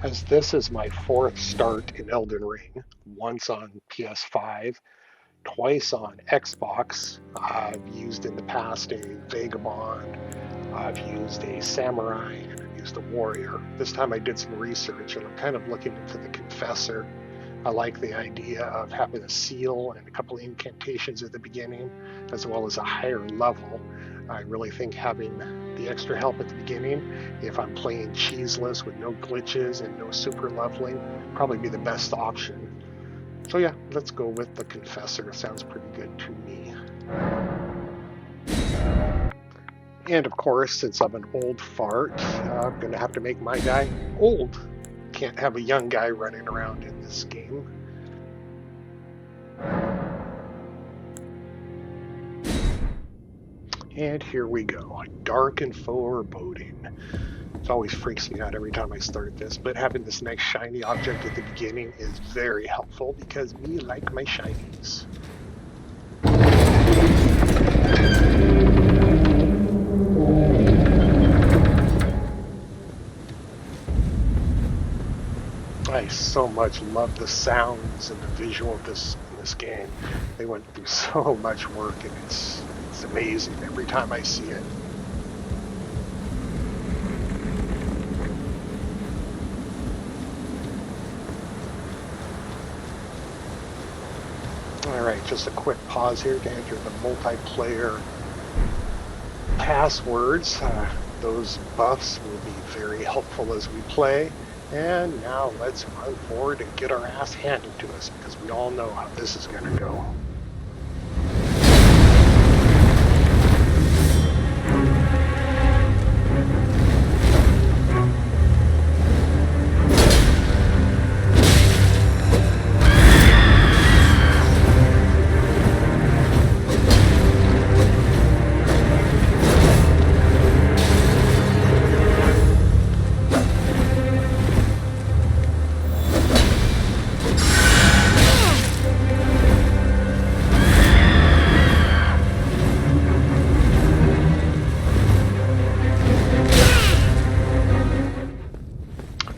As this is my fourth start in Elden Ring, once on PS5, twice on Xbox. I've used in the past a Vagabond, I've used a Samurai, and I've used a Warrior. This time I did some research and I'm kind of looking into the Confessor. I like the idea of having a seal and a couple of incantations at the beginning, as well as a higher level. I really think having the extra help at the beginning, if I'm playing cheeseless with no glitches and no super leveling, probably be the best option. So yeah, let's go with the Confessor. Sounds pretty good to me. And of course, since I'm an old fart, I'm going to have to make my guy old. Can't have a young guy running around in this game. And here we go. Dark and foreboding. It always freaks me out every time I start this, but having this nice shiny object at the beginning is very helpful because me like my shinies. I so much love the sounds and the visual of this game. They went through so much work and it's amazing every time I see it. Alright, just a quick pause here to enter the multiplayer passwords. Those buffs will be very helpful as we play. And now let's run forward and get our ass handed to us because we all know how this is going to go.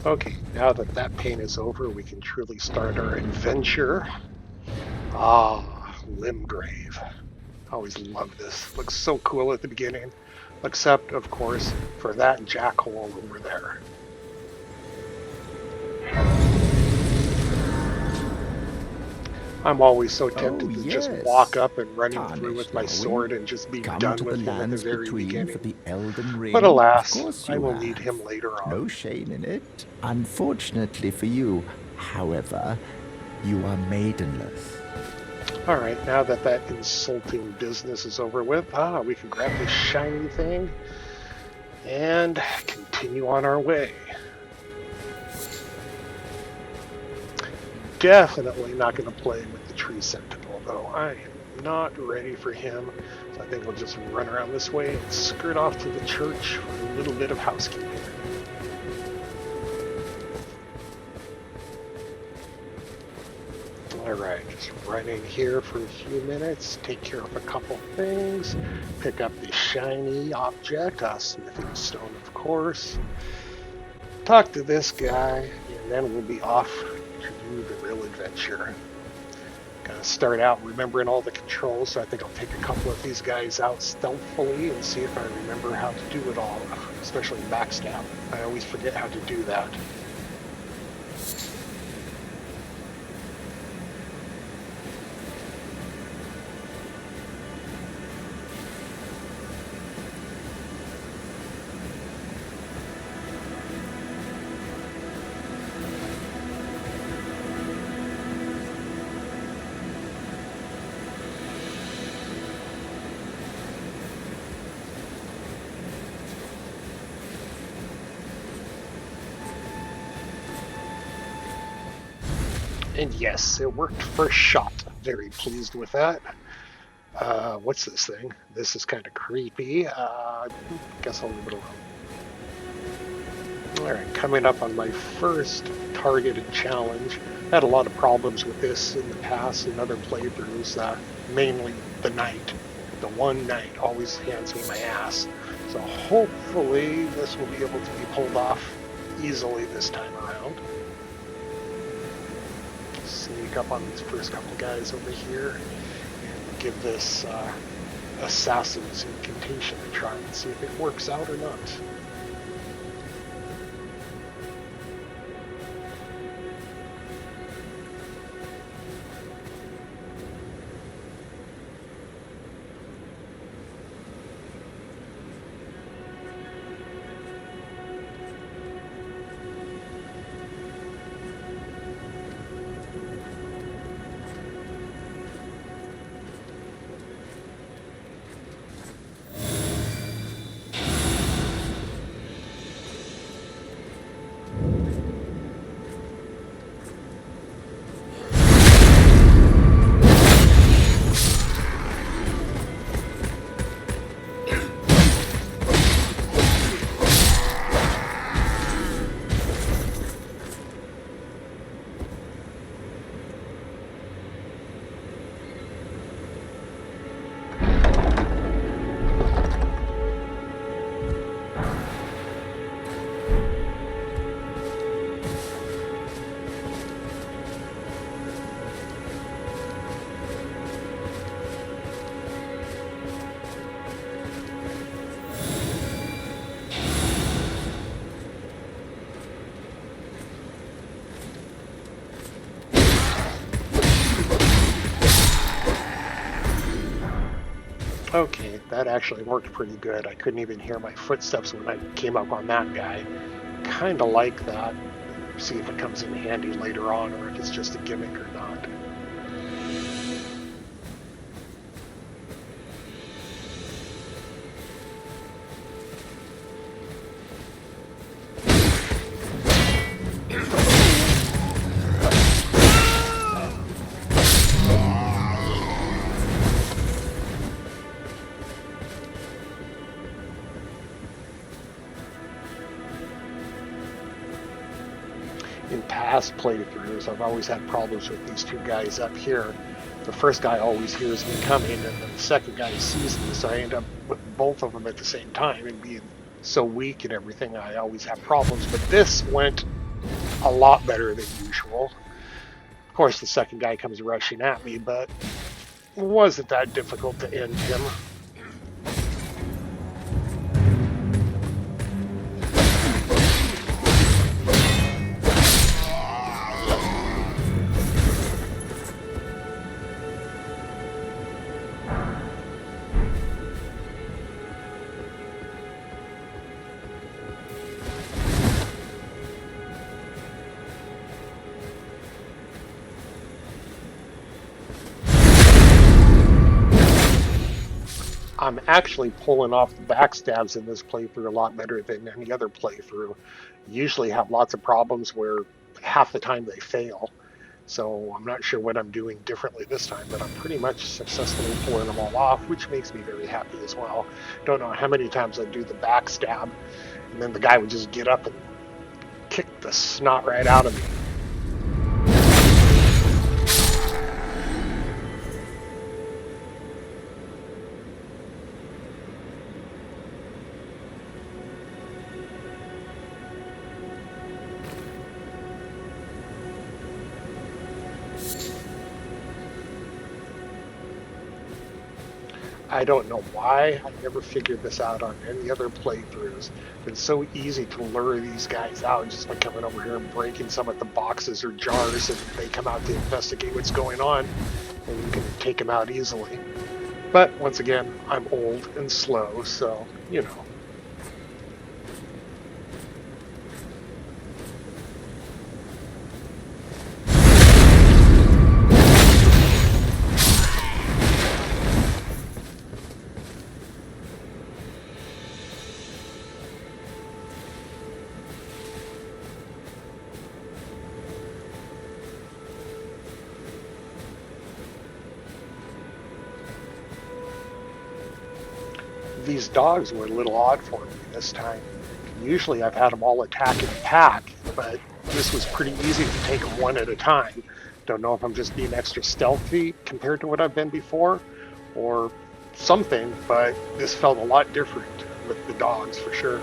Okay, now that that pain is over, we can truly start our adventure. Ah, Limgrave. I always love this. Looks so cool at the beginning, except, of course, for that jackhole over there. I'm always so tempted to just walk up and running through with my sword and just be done with him at the very beginning. For the Elden Ring. But alas, I will need him later on. No shame in it. Unfortunately for you, however, you are maidenless. Alright, now that that insulting business is over with, we can grab this shiny thing and continue on our way. Definitely not going to play with the Tree Sentinel, though. I am not ready for him. So I think we'll just run around this way and skirt off to the church for a little bit of housekeeping. Alright, just run in here for a few minutes, take care of a couple things, pick up the shiny object, smithing stone of course, talk to this guy, and then we'll be off to do the real adventure. Gotta start out remembering all the controls, so I think I'll take a couple of these guys out stealthily and see if I remember how to do it all, especially backstab. I always forget how to do that. And yes, it worked first shot. Very pleased with that. What's this thing? This is kind of creepy. Guess I'll leave it alone. All right, coming up on my first targeted challenge. I had a lot of problems with this in the past in other playthroughs, mainly the knight. The one knight always hands me my ass. So hopefully this will be able to be pulled off easily this time around. Sneak up on these first couple guys over here and give this assassin's incantation a try and see if it works out or not. Okay, that actually worked pretty good. I couldn't even hear my footsteps when I came up on that guy. Kind of like that. See if it comes in handy later on or if it's just a gimmick or not. In past playthroughs, I've always had problems with these two guys up here. The first guy always hears me coming, and then the second guy sees me, so I end up with both of them at the same time, and being so weak and everything, I always have problems. But this went a lot better than usual. Of course, the second guy comes rushing at me, but it wasn't that difficult to end him. I'm actually pulling off the backstabs in this playthrough a lot better than any other playthrough. Usually have lots of problems where half the time they fail. So I'm not sure what I'm doing differently this time, but I'm pretty much successfully pulling them all off, which makes me very happy as well. Don't know how many times I'd do the backstab, and then the guy would just get up and kick the snot right out of me. I don't know why I never figured this out on any other playthroughs. It's so easy to lure these guys out just by coming over here and breaking some of the boxes or jars, and they come out to investigate what's going on, and you can take them out easily. But once again, I'm old and slow, so, you know. These dogs were a little odd for me this time. Usually I've had them all attack in a pack, but this was pretty easy to take them one at a time. Don't know if I'm just being extra stealthy compared to what I've been before or something, but this felt a lot different with the dogs for sure.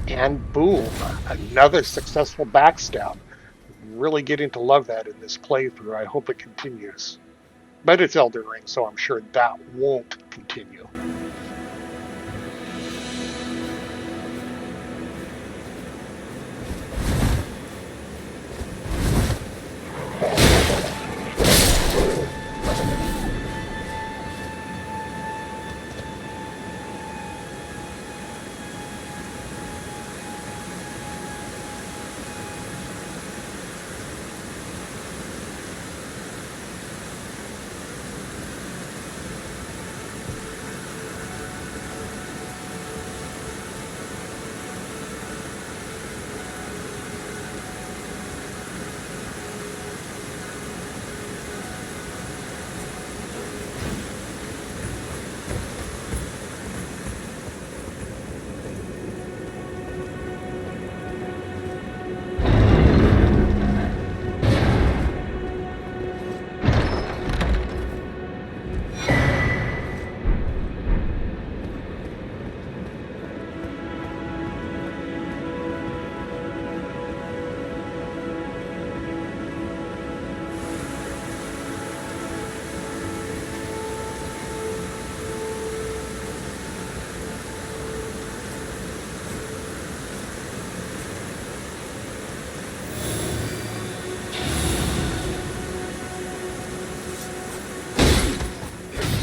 And boom, another successful backstab. Really getting to love that in this playthrough. I hope it continues. But it's Elden Ring, so I'm sure that won't continue.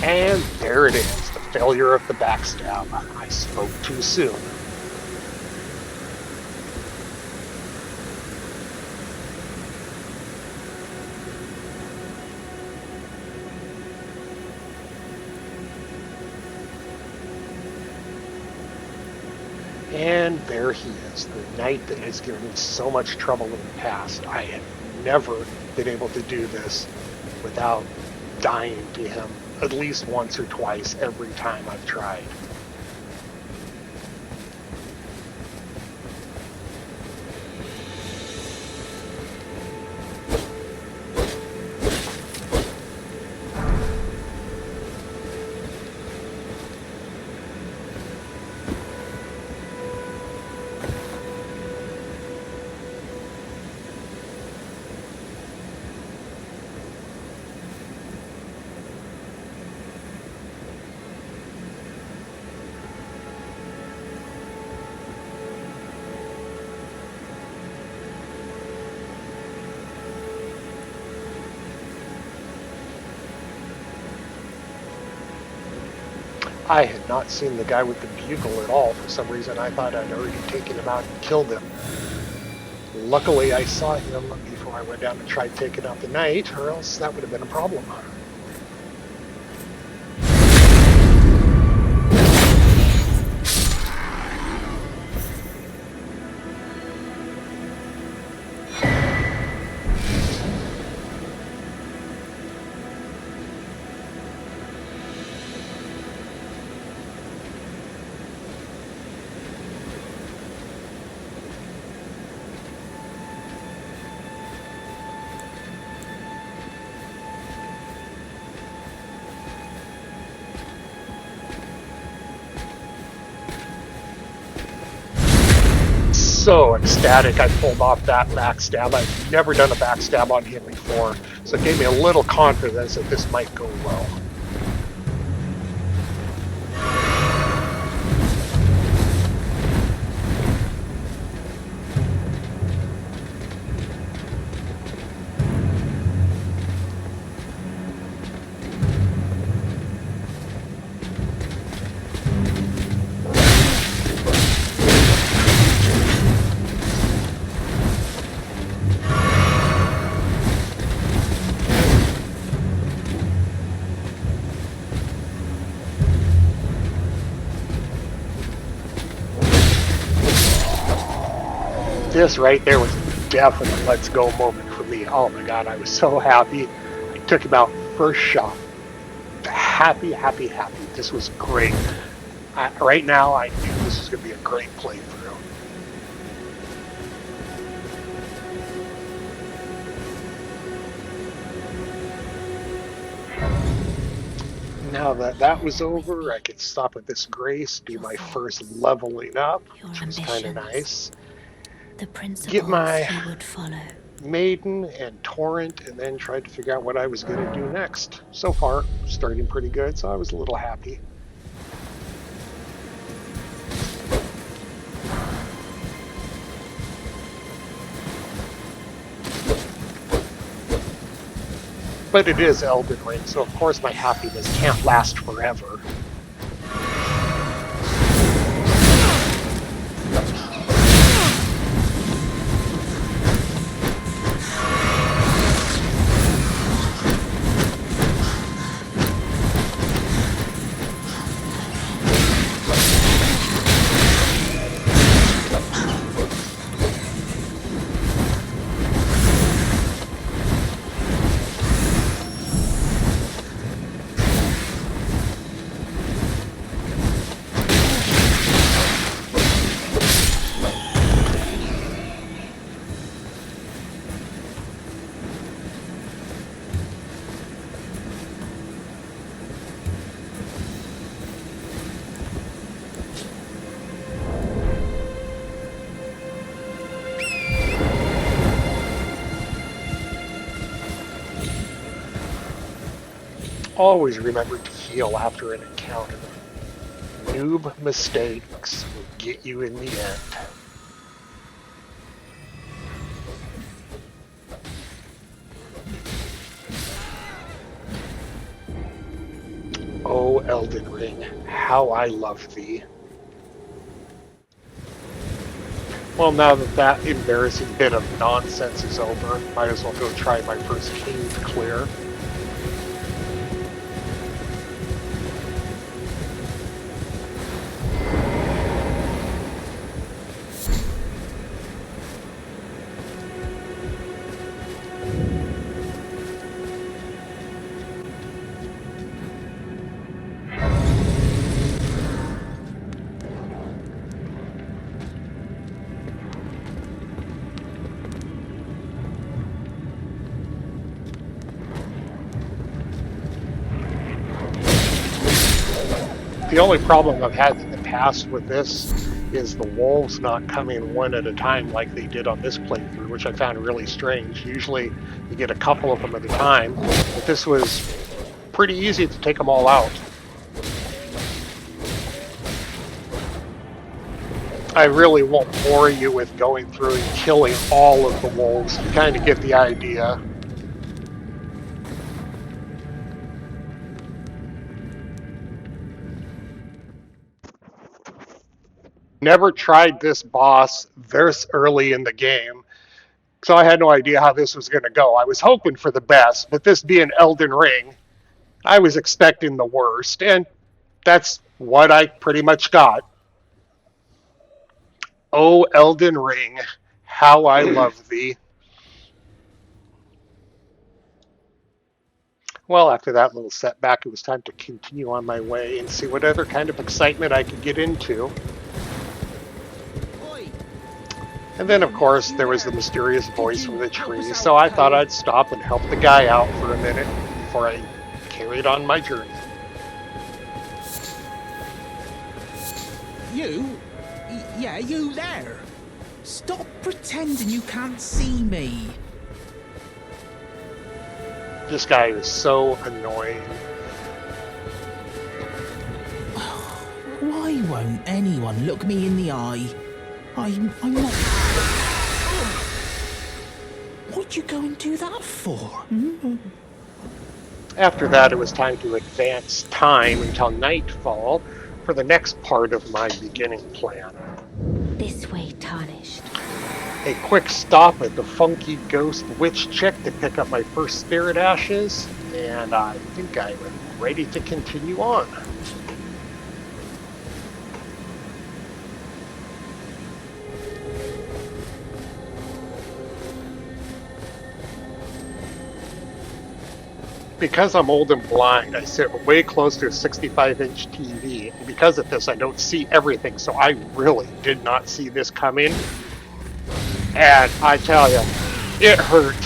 And there it is, the failure of the backstab. I spoke too soon. And there he is, the knight that has given me so much trouble in the past. I have never been able to do this without dying to him at least once or twice every time I've tried. I had not seen the guy with the bugle at all. For some reason, I thought I'd already taken him out and killed him. Luckily, I saw him before I went down and tried taking out the knight, or else that would have been a problem. So ecstatic I pulled off that backstab. I've never done a backstab on him before, so it gave me a little confidence that this might go well. This right there was a definite let's go moment for me. Oh my God, I was so happy. I took him out first shot. Happy, happy, happy. This was great. Right now, I knew this was going to be a great playthrough. Now that that was over, I could stop at this grace, do my first leveling up, which was kind of nice. The Get principles my he would follow. maiden and torrent, and then tried to figure out what I was going to do next. So far, starting pretty good, so I was a little happy. But it is Elden Ring, so of course my happiness can't last forever. Always remember to heal after an encounter. Noob mistakes will get you in the end. O Elden Ring, how I love thee. Well, now that that embarrassing bit of nonsense is over, might as well go try my first cave clear. The only problem I've had in the past with this is the wolves not coming one at a time like they did on this playthrough, which I found really strange. Usually you get a couple of them at a time, but this was pretty easy to take them all out. I really won't bore you with going through and killing all of the wolves. You kind of get the idea. Never tried this boss this early in the game, so I had no idea how this was going to go. I was hoping for the best, but this being Elden Ring, I was expecting the worst, and that's what I pretty much got. Oh, Elden Ring, how I love thee. Well, after that little setback, it was time to continue on my way and see what other kind of excitement I could get into. And then, of course, there was the mysterious voice from the tree, so I thought I'd stop and help the guy out for a minute before I carried on my journey. You? Yeah, you there. Stop pretending you can't see me. This guy is so annoying. Why won't anyone look me in the eye? I'm not... What'd you go and do that for? After that, it was time to advance time until nightfall for the next part of my beginning plan. This way, Tarnished. A quick stop at the Funky Ghost Witch Chick to pick up my first spirit ashes, and I think I'm ready to continue on. Because I'm old and blind, I sit way close to a 65-inch TV, and because of this, I don't see everything, so I really did not see this coming, and I tell you, it hurt.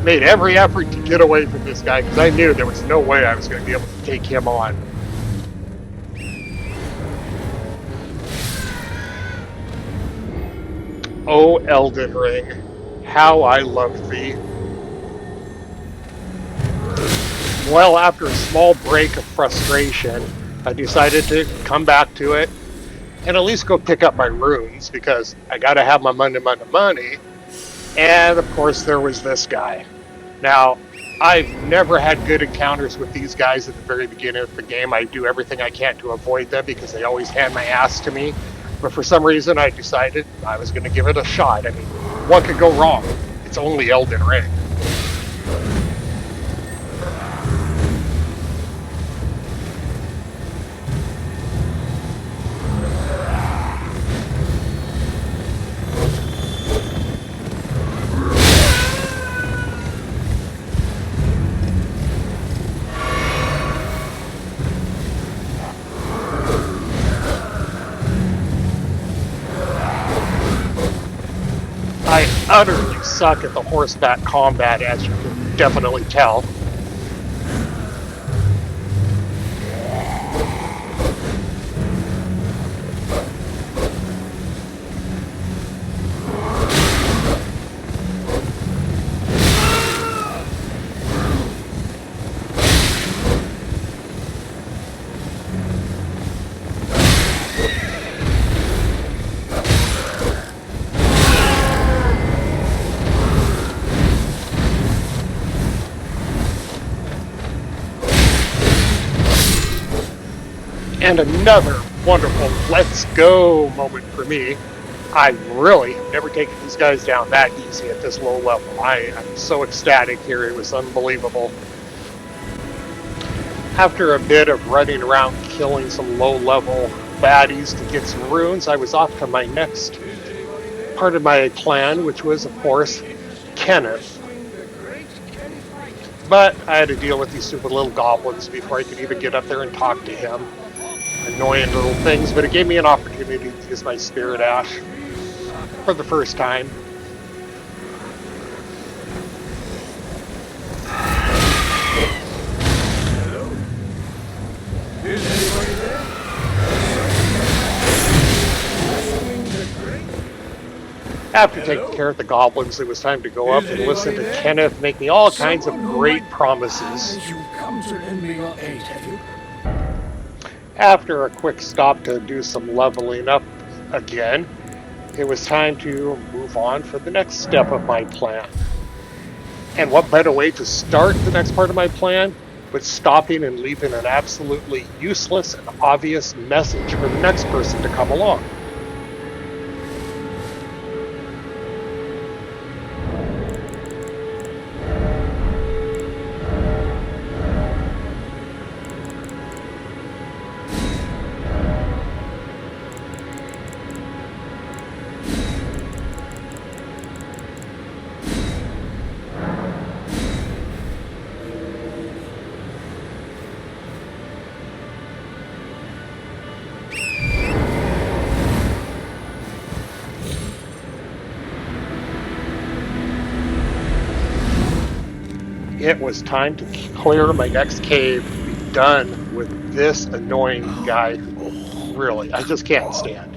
Made every effort to get away from this guy, because I knew there was no way I was going to be able to take him on. Oh, Elden Ring, how I love thee. Well, after a small break of frustration, I decided to come back to it and at least go pick up my runes because I got to have my money. And of course, there was this guy. Now, I've never had good encounters with these guys at the very beginning of the game. I do everything I can to avoid them because they always hand my ass to me. But for some reason, I decided I was going to give it a shot. I mean, what could go wrong? It's only Elden Ring. I utterly suck at the horseback combat, as you can definitely tell. And another wonderful let's go moment for me. I really have never taken these guys down that easy at this low level. I'm so ecstatic here, it was unbelievable. After a bit of running around killing some low level baddies to get some runes, I was off to my next part of my plan, which was, of course, Kenneth. But I had to deal with these stupid little goblins before I could even get up there and talk to him. Annoying little things, but it gave me an opportunity to use my Spirit Ash for the first time. Hello? Is anybody there? After taking care of the goblins, it was time to go up and listen to Kenneth make me all kinds of great promises. You've come to lend me your aid, have you? After a quick stop to do some leveling up again, it was time to move on for the next step of my plan. And what better way to start the next part of my plan but stopping and leaving an absolutely useless and obvious message for the next person to come along. It was time to clear my next cave and be done with this annoying guy who really, I just can't stand.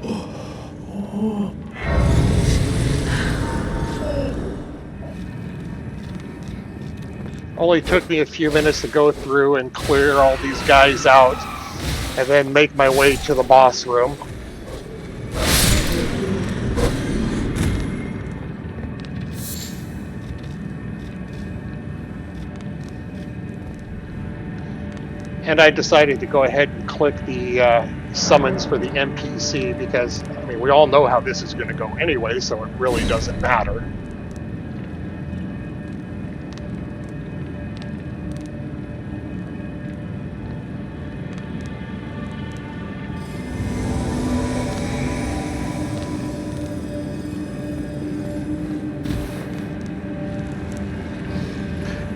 Only took me a few minutes to go through and clear all these guys out and then make my way to the boss room. And I decided to go ahead and click the summons for the NPC because, I mean, we all know how this is going to go anyway, so it really doesn't matter.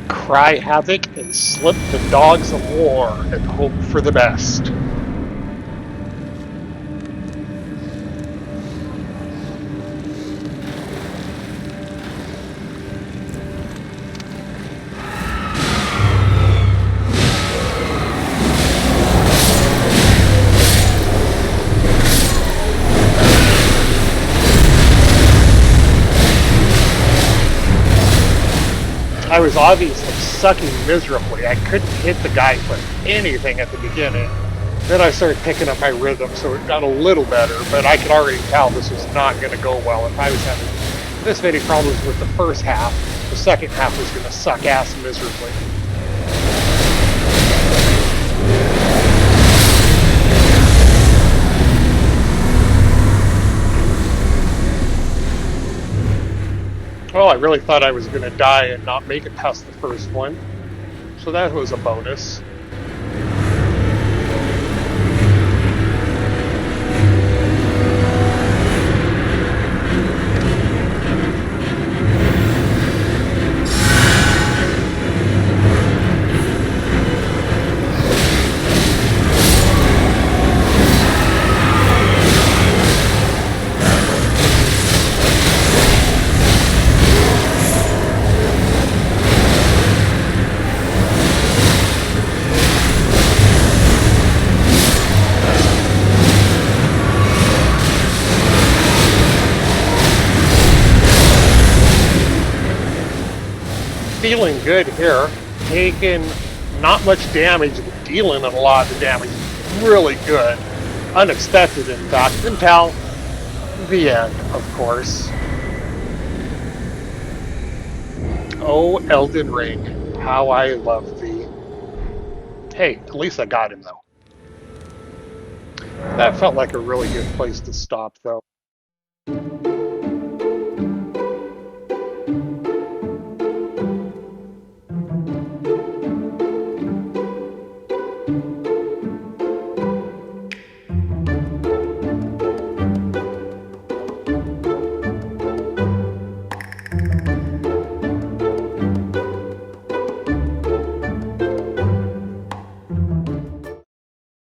Cry havoc and slip the dogs of war and hope for the best. I was obviously sucking miserably. I couldn't hit the guy with anything at the beginning. Then I started picking up my rhythm, so it got a little better, but I could already tell this was not going to go well. If I was having this many problems with the first half, the second half was going to suck ass miserably. Well, I really thought I was going to die and not make it past the first one, so that was a bonus. Feeling good here, taking not much damage, but dealing a lot of damage. Really good. Unexpected, in fact, until the end, of course. Oh, Elden Ring, how I love thee. Hey, at least I got him, though. That felt like a really good place to stop, though.